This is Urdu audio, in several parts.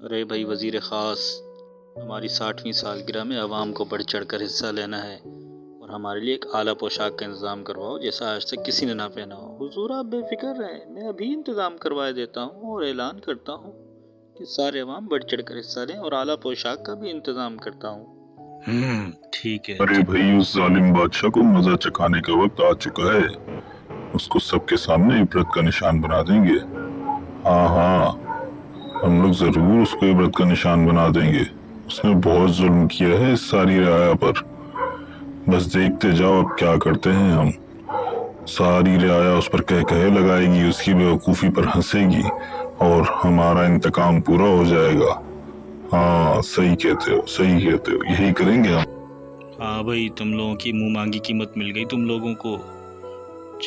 ارے بھائی وزیر خاص، ہماری 60ویں سالگرہ میں عوام کو بڑھ چڑھ کر حصہ لینا ہے اور ہمارے لیے ایک اعلیٰ پوشاک کا انتظام کرواؤ جیسا آج تک کسی نے نہ پہنا ہو۔ حضور آپ بے فکر رہیں، میں ابھی انتظام کروائے دیتا ہوں اور اعلان کرتا ہوں کہ سارے عوام بڑھ چڑھ کر حصہ لیں اور اعلیٰ پوشاک کا بھی انتظام کرتا ہوں۔ ٹھیک ہے۔ ارے بھائی اس ظالم بادشاہ کو مزہ چکھانے کا وقت آ چکا ہے، اس کو سب کے سامنے عبرت کا نشان بنا دیں گے۔ ہاں ہم لوگ ضرور اس کو عبرت کا نشان بنا دیں گے، اس نے بہت ظلم کیا ہے اس ساری رعایا پر۔ بس دیکھتے جاؤ اب کیا کرتے ہیں ہم۔ ساری رعایا اس پر کہے لگائے گی، اس کی بیوقوفی پر ہنسے گی اور ہمارا انتقام پورا ہو جائے گا۔ ہاں صحیح کہتے ہو، یہی کریں گے ہم۔ ہاں بھائی، تم لوگوں کی منہ مانگی قیمت مل گئی تم لوگوں کو۔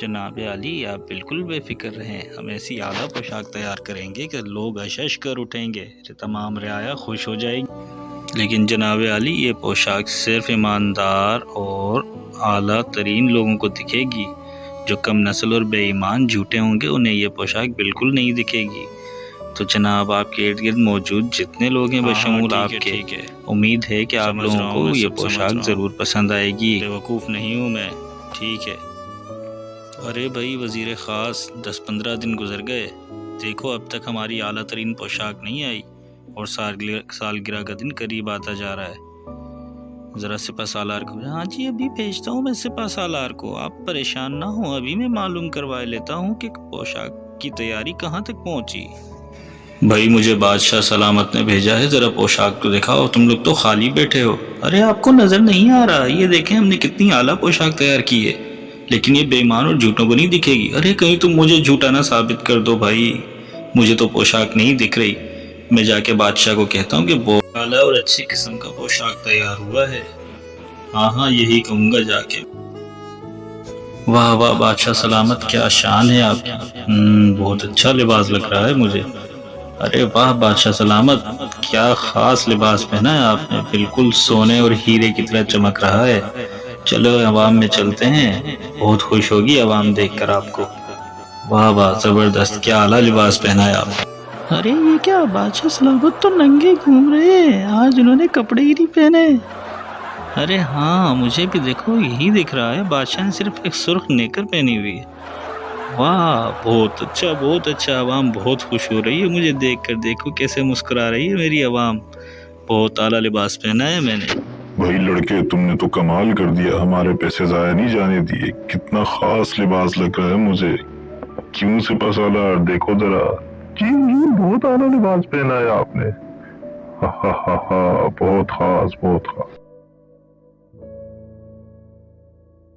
جناب عالی آپ بالکل بے فکر رہیں، ہم ایسی اعلیٰ پوشاک تیار کریں گے کہ لوگ اشش کر اٹھیں گے، تمام رعایا خوش ہو جائے گی۔ لیکن جناب عالی یہ پوشاک صرف ایماندار اور اعلیٰ ترین لوگوں کو دکھے گی، جو کم نسل اور بے ایمان جھوٹے ہوں گے انہیں یہ پوشاک بالکل نہیں دکھے گی۔ تو جناب آپ کے ارد گرد موجود جتنے لوگ ہیں بشمول آپ کے، امید ہے کہ آپ لوگوں کو یہ پوشاک ضرور پسند آئے گی۔ بیوقوف نہیں ہوں میں، ٹھیک ہے۔ ارے بھائی وزیر خاص، 10-15 دن گزر گئے، دیکھو اب تک ہماری اعلیٰ ترین پوشاک نہیں آئی اور سالگرہ کا دن قریب آتا جا رہا ہے۔ ذرا سپہ سالار کو، ہاں جی ابھی بھیجتا ہوں میں سپہ سالار کو، آپ پریشان نہ ہوں، ابھی میں معلوم کروائے لیتا ہوں کہ پوشاک کی تیاری کہاں تک پہنچی۔ بھائی مجھے بادشاہ سلامت نے بھیجا ہے، ذرا پوشاک تو دکھاؤ، تم لوگ تو خالی بیٹھے ہو۔ ارے آپ کو نظر نہیں آ رہا؟ یہ دیکھیں ہم نے کتنی اعلیٰ پوشاک تیار کی ہے، لیکن یہ بے ایمان اور جھوٹوں کو نہیں دکھے گی۔ ارے کہیں تم مجھے جھوٹا نہ ثابت کر دو بھائی، مجھے تو پوشاک نہیں دکھ رہی، میں جا کے بادشاہ کو کہتا ہوں کہ بہت اعلیٰ اور اچھی قسم کا پوشاک تیار ہوا ہے۔ ہاں یہی کہوں گا جا کے۔ واہ واہ بادشاہ سلامت، کیا شان ہے آپ کی، بہت اچھا لباس لگ رہا ہے مجھے۔ ارے واہ بادشاہ سلامت، کیا خاص لباس پہنا ہے آپ نے، بالکل سونے اور ہیرے کی طرح چمک رہا ہے۔ چلو عوام میں چلتے ہیں، بہت خوش ہوگی عوام دیکھ کر آپ کو۔ واہ واہ زبردست، کیا اعلیٰ لباس پہنا ہے آپ نے۔ ارے یہ کیا بادشاہ سلامت تو ننگے گھوم رہے ہیں، آج انہوں نے کپڑے ہی نہیں پہنے۔ ارے ہاں مجھے بھی دیکھو یہی دکھ رہا ہے، بادشاہ نے صرف ایک سرخ نیکر پہنی ہوئی ہے۔ واہ بہت اچھا، عوام بہت خوش ہو رہی ہے مجھے دیکھ کر، دیکھو کیسے مسکرا رہی ہے میری عوام، بہت اعلیٰ لباس پہنا ہے میں نے۔ بھائی لڑکے تم نے تو کمال کر دیا، ہمارے پیسے ضائع نہیں جانے دیے، کتنا خاص لباس لگ رہا ہے مجھے۔ کیوں سپہ سالار دیکھو ذرا، جی بہت اعلیٰ لباس پہنا ہے آپ نے، بہت خاص۔